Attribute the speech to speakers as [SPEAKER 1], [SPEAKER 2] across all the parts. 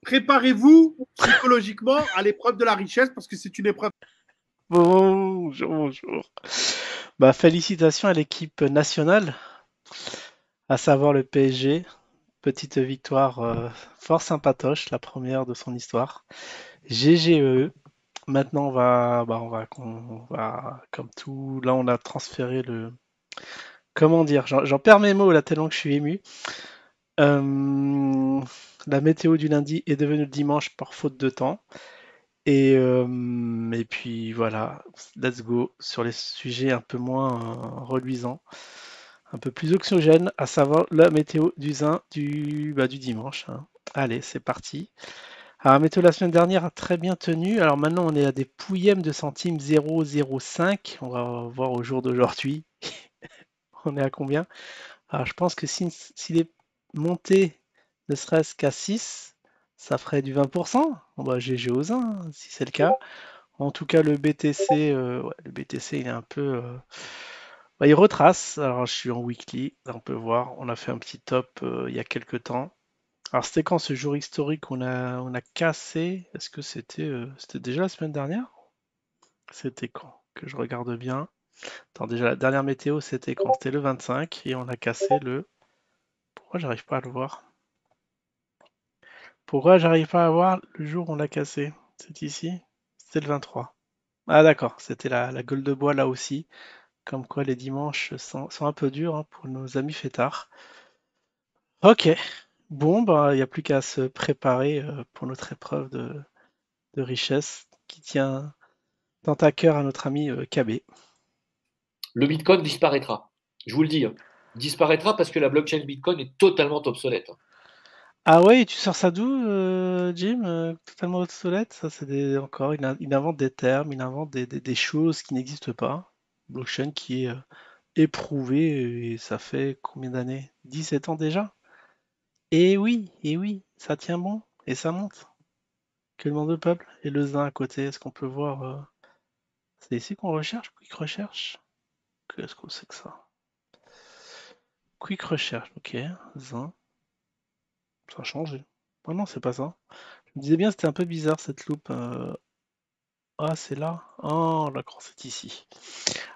[SPEAKER 1] préparez-vous psychologiquement à l'épreuve de la richesse parce que c'est une épreuve.
[SPEAKER 2] Bonjour, bonjour. Bah, félicitations à l'équipe nationale, à savoir le PSG. Petite victoire fort sympatoche, la première de son histoire. GGE. Maintenant, on va, comme tout, là, on a transféré le. Comment dire? J'en perds mes mots là, tellement que je suis ému. Euh, la météo du lundi est devenue le dimanche par faute de temps. Et puis voilà, let's go sur les sujets un peu moins reluisants, un peu plus oxygène, à savoir la météo du dimanche, hein. Allez, c'est parti. Alors, la météo la semaine dernière a très bien tenu. Alors maintenant, on est à des pouillèmes de centimes 0,05. On va voir au jour d'aujourd'hui. On est à combien? Alors, je pense que s'il est monté ne serait-ce qu'à 6, ça ferait du 20%. Bon, bah, GG aux uns, hein, si c'est le cas. En tout cas, le BTC, il est un peu, bah, il retrace. Alors, je suis en weekly, là, on peut voir. On a fait un petit top il y a quelques temps. Alors, c'était quand ce jour historique on a cassé? Est-ce que c'était déjà la semaine dernière? C'était quand? Que je regarde bien. Attends, déjà, la dernière météo, c'était quand? C'était le 25 et on a cassé le. Pourquoi j'arrive pas à le voir? Pourquoi j'arrive pas à voir le jour où on l'a cassé? C'est ici? C'était le 23. Ah, d'accord, c'était la gueule de bois là aussi. Comme quoi les dimanches sont un peu durs hein, pour nos amis fêtards. Ok, bon, bah, il n'y a plus qu'à se préparer pour notre épreuve de richesse qui tient tant à cœur à notre ami KB.
[SPEAKER 3] Le Bitcoin disparaîtra. Je vous le dis, hein. Il disparaîtra parce que la blockchain Bitcoin est totalement obsolète.
[SPEAKER 2] Ah ouais, et tu sors ça d'où, Jim? Totalement obsolète? Ça, encore, il invente des termes, il invente des choses qui n'existent pas. Blockchain qui est éprouvée, et ça fait combien d'années? 17 ans déjà? Et oui, ça tient bon, et ça monte. Que demande le peuple? Et le zin à côté, est-ce qu'on peut voir c'est ici qu'on recherche? Quick recherche? Qu'est-ce que c'est que ça? Quick recherche, ok. Zin, ça a changé. Oh non, c'est pas ça. Je me disais bien, c'était un peu bizarre cette loupe. Ah, c'est là? Oh, d'accord, c'est ici.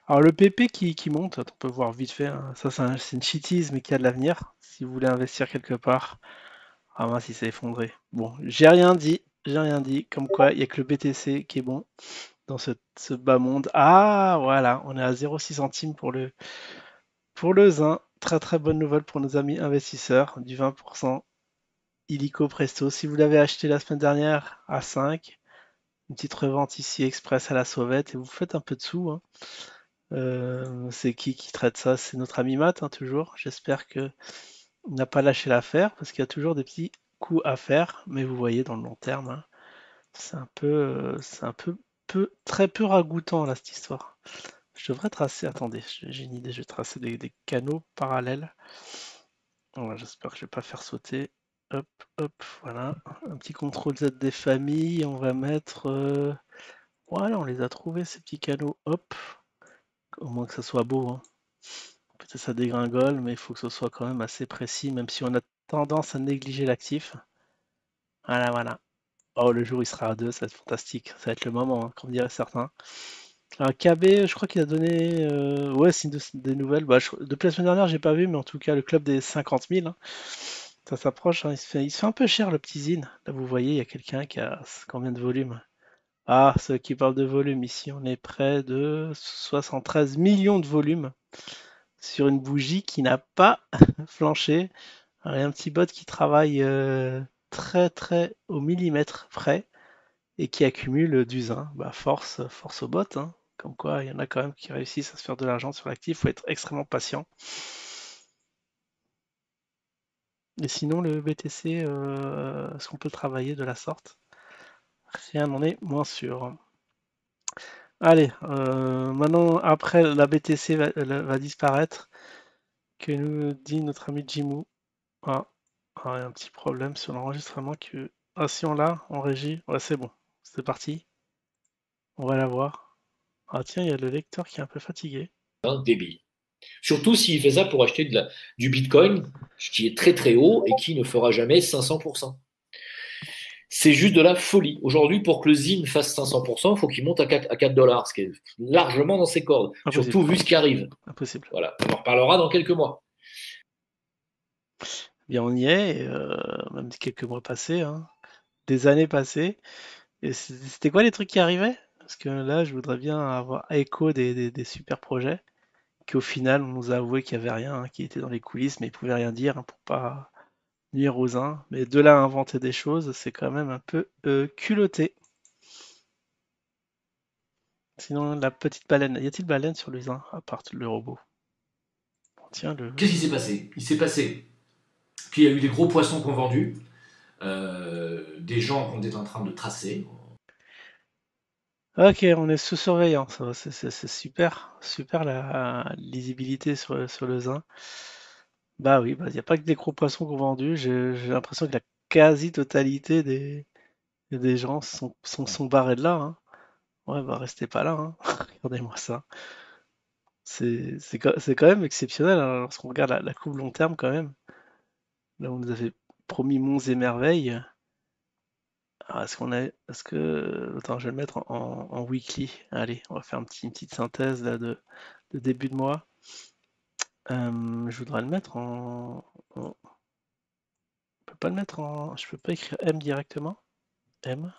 [SPEAKER 2] Alors, le PP qui monte, on peut voir vite fait, hein. Ça, c'est une cheatise, mais qui a de l'avenir. Si vous voulez investir quelque part. Ah, mince, il s'est effondré. Bon, j'ai rien dit. J'ai rien dit. Comme quoi, il n'y a que le BTC qui est bon dans ce bas monde. Ah, voilà, on est à 0,6 centimes pour le zin. Très très bonne nouvelle pour nos amis investisseurs, du 20% illico presto. Si vous l'avez acheté la semaine dernière à 5, une petite revente ici express à la sauvette et vous faites un peu de sous, hein. C'est qui traite ça? C'est notre ami Matt, hein, toujours. J'espère que il n'a pas lâché l'affaire parce qu'il y a toujours des petits coups à faire, mais vous voyez dans le long terme, hein, c'est un peu très peu ragoûtant là cette histoire. Je devrais tracer, attendez, j'ai une idée, je vais tracer des canaux parallèles. Voilà, j'espère que je vais pas faire sauter. Hop, hop, voilà. Un petit CTRL Z des familles. On va mettre. Voilà, on les a trouvés ces petits canaux. Hop. Au moins que ça soit beau, hein. Peut-être ça dégringole, mais il faut que ce soit quand même assez précis, même si on a tendance à négliger l'actif. Voilà, voilà. Oh, le jour il sera à 2, ça va être fantastique. Ça va être le moment, hein, comme diraient certains. Alors, KB, je crois qu'il a donné. Ouais, c'est des nouvelles. Bah, depuis la semaine dernière, j'ai pas vu, mais en tout cas, le club des 50 000, hein, ça s'approche, hein. Il se fait un peu cher, le petit Zine. Là, vous voyez, il y a quelqu'un qui a combien de volume? Ah, ceux qui parlent de volume, ici, on est près de 73 millions de volume sur une bougie qui n'a pas flanché. Alors, il y a un petit bot qui travaille très, très au millimètre près et qui accumule du zin. Bah, force au bot, hein. Comme quoi, il y en a quand même qui réussissent à se faire de l'argent sur l'actif. Il faut être extrêmement patient. Et sinon, le BTC, est-ce qu'on peut travailler de la sorte? Rien n'en est moins sûr. Allez, maintenant, après la BTC va disparaître, que nous dit notre ami Jimou. Ah, il y a un petit problème sur l'enregistrement que. Ah, si on l'a en régie, ouais, c'est bon, c'est parti. On va la voir. Ah, tiens, il y a le lecteur qui est un peu fatigué.
[SPEAKER 3] Débile. Surtout s'il fait ça pour acheter du Bitcoin, qui est très très haut et qui ne fera jamais 500%. C'est juste de la folie. Aujourd'hui, pour que le ZIN fasse 500%, il faut qu'il monte à 4 dollars, ce qui est largement dans ses cordes,
[SPEAKER 2] Impossible.
[SPEAKER 3] surtout vu ce qui arrive.
[SPEAKER 2] Impossible.
[SPEAKER 3] Voilà, on en reparlera dans quelques mois.
[SPEAKER 2] Bien, on y est, même quelques mois passés, hein, des années passées. Et c'était quoi les trucs qui arrivaient? Parce que là, je voudrais bien avoir écho des super projets, qu'au final, on nous a avoué qu'il n'y avait rien, hein, qui était dans les coulisses, mais ils pouvaient rien dire, hein, pour pas nuire aux uns. Mais de là à inventer des choses, c'est quand même un peu culotté. Sinon, la petite baleine, y a-t-il baleine sur le zin, à part le robot? Tiens,
[SPEAKER 4] Qu'est-ce qui s'est passé? Il s'est passé qu'il y a eu des gros poissons qui ont vendu, des gens qu'on est en train de tracer.
[SPEAKER 2] Ok, on est sous surveillance, ça va, c'est super, super la lisibilité sur le zin. Bah oui, bah, il n'y a pas que des gros poissons qui ont vendu, j'ai l'impression que la quasi-totalité des gens sont barrés de là, hein. Ouais, bah restez pas là, hein. Regardez-moi ça. C'est quand même exceptionnel, hein, lorsqu'on regarde la courbe long terme quand même. Là, on nous avait promis monts et merveilles. Alors, est-ce que, attends, je vais le mettre en weekly. Allez, on va faire une petite synthèse là de début de mois. Je voudrais le mettre on peut pas le mettre je peux pas écrire M directement. M.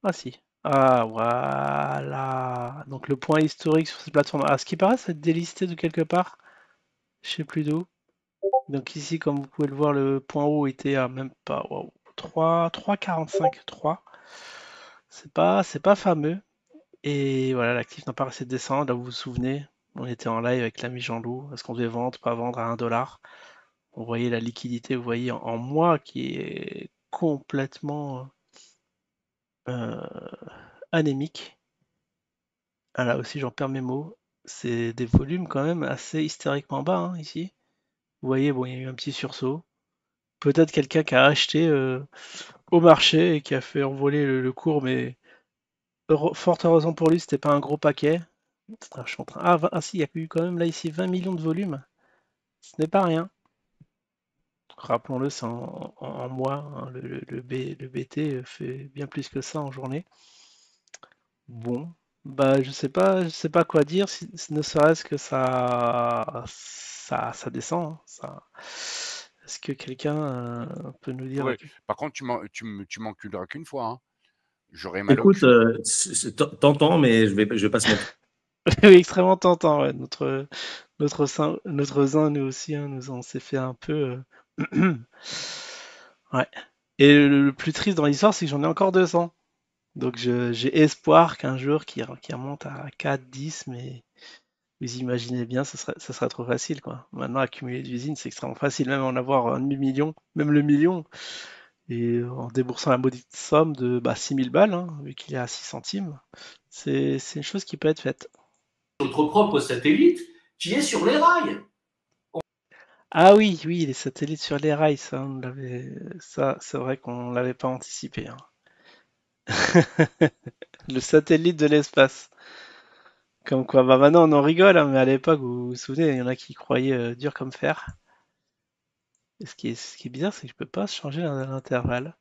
[SPEAKER 2] Ah si. Ah voilà. Donc le point historique sur cette plateforme. Ah, ce qui paraît, c'est délisté de quelque part. Je sais plus d'où. Donc ici, comme vous pouvez le voir, le point haut était à même pas, wow, 3,45, 3. C'est pas fameux. Et voilà, l'actif n'a pas arrêté de descendre. Là, vous vous souvenez, on était en live avec l'ami Jean-Loup. Est-ce qu'on devait vendre, pas vendre à 1 dollar? On voyait la liquidité, vous voyez, en mois qui est complètement euh, anémique. Ah, là aussi, j'en perds mes mots. C'est des volumes quand même assez hystériquement bas, hein, ici. Vous voyez, bon, il y a eu un petit sursaut. Peut-être quelqu'un qui a acheté au marché et qui a fait envoler le cours, mais fort heureusement pour lui, c'était pas un gros paquet. Ah, je suis en train... ah si, il y a eu quand même là ici 20 millions de volumes. Ce n'est pas rien. Rappelons-le, c'est en mois, hein. Le BT fait bien plus que ça en journée. Bon, bah je sais pas quoi dire, ne serait-ce que ça descend, hein, ça. Est-ce que quelqu'un peut nous dire?
[SPEAKER 5] Ouais. Par contre, tu m'enculeras qu'une fois, hein. J'aurai mal au
[SPEAKER 6] Écoute,
[SPEAKER 5] cul.
[SPEAKER 6] t'entends, mais je vais pas se mentir.
[SPEAKER 2] Oui, extrêmement tentant, ouais. Notre zin, nous aussi, hein, nous on s'est fait un peu. Ouais. Et le plus triste dans l'histoire, c'est que j'en ai encore 200. Donc j'ai espoir qu'un jour qui remonte à 4, 10, mais vous imaginez bien, ça serait trop facile, quoi. Maintenant, accumuler d'usines, c'est extrêmement facile, même en avoir un demi-million, même le million, et en déboursant la maudite somme de 6000 balles, hein, vu qu'il est à 6 centimes, c'est une chose qui peut être faite.
[SPEAKER 4] Notre propre satellite qui est sur les rails.
[SPEAKER 2] Ah oui, oui, les satellites sur les rails, ça, c'est vrai qu'on l'avait pas anticipé, hein. Le satellite de l'espace. Comme quoi, bah maintenant on en rigole, hein, mais à l'époque, vous vous souvenez, il y en a qui croyaient dur comme fer. Et ce qui est bizarre, c'est que je peux pas changer l'intervalle.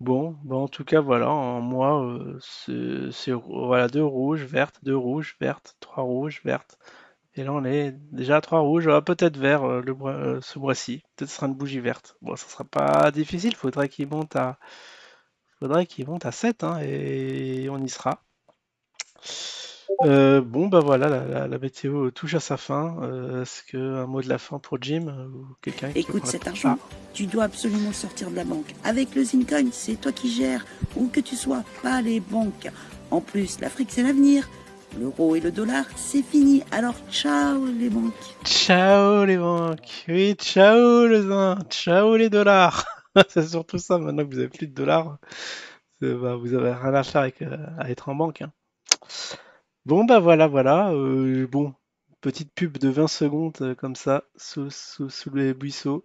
[SPEAKER 2] Bon, bah en tout cas, voilà, en moi, voilà, deux rouges, vertes, deux rouges, vertes, trois rouges, vertes. Et là, on est déjà à trois rouges, peut-être vert ce mois-ci. Peut-être ce sera une bougie verte. Bon, ça sera pas difficile, faudrait qu'il monte à 7, hein, et on y sera. Bon, bah voilà, la météo touche à sa fin. Est-ce que un mot de la fin pour Jim ou quelqu'un qui veut
[SPEAKER 7] Écoute,
[SPEAKER 2] prendre
[SPEAKER 7] cet
[SPEAKER 2] la...
[SPEAKER 7] argent, tu dois absolument le sortir de la banque. Avec le Zincoin, c'est toi qui gères, où que tu sois, pas les banques. En plus, l'Afrique, c'est l'avenir. L'euro et le dollar, c'est fini. Alors, ciao les banques.
[SPEAKER 2] Ciao les banques, oui, ciao le zin, ciao les dollars. C'est surtout ça, maintenant que vous avez plus de dollars, bah, vous avez rien à faire avec, à être en banque, hein. Bon, bah voilà, voilà. Bon, petite pub de 20 secondes comme ça, sous les buisseaux.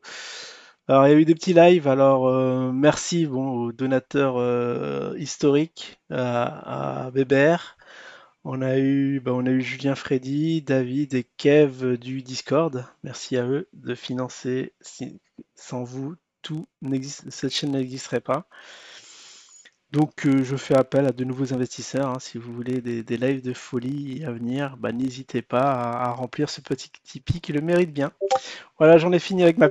[SPEAKER 2] Alors, il y a eu des petits lives. Alors, merci bon, aux donateurs historiques, à Bébert. On a eu Julien Freddy, David et Kev du Discord. Merci à eux de financer. Sans vous, cette chaîne n'existerait pas. Donc je fais appel à de nouveaux investisseurs, hein. Si vous voulez des lives de folie à venir, bah, n'hésitez pas à remplir ce petit Tipeee qui le mérite bien. Voilà, j'en ai fini avec ma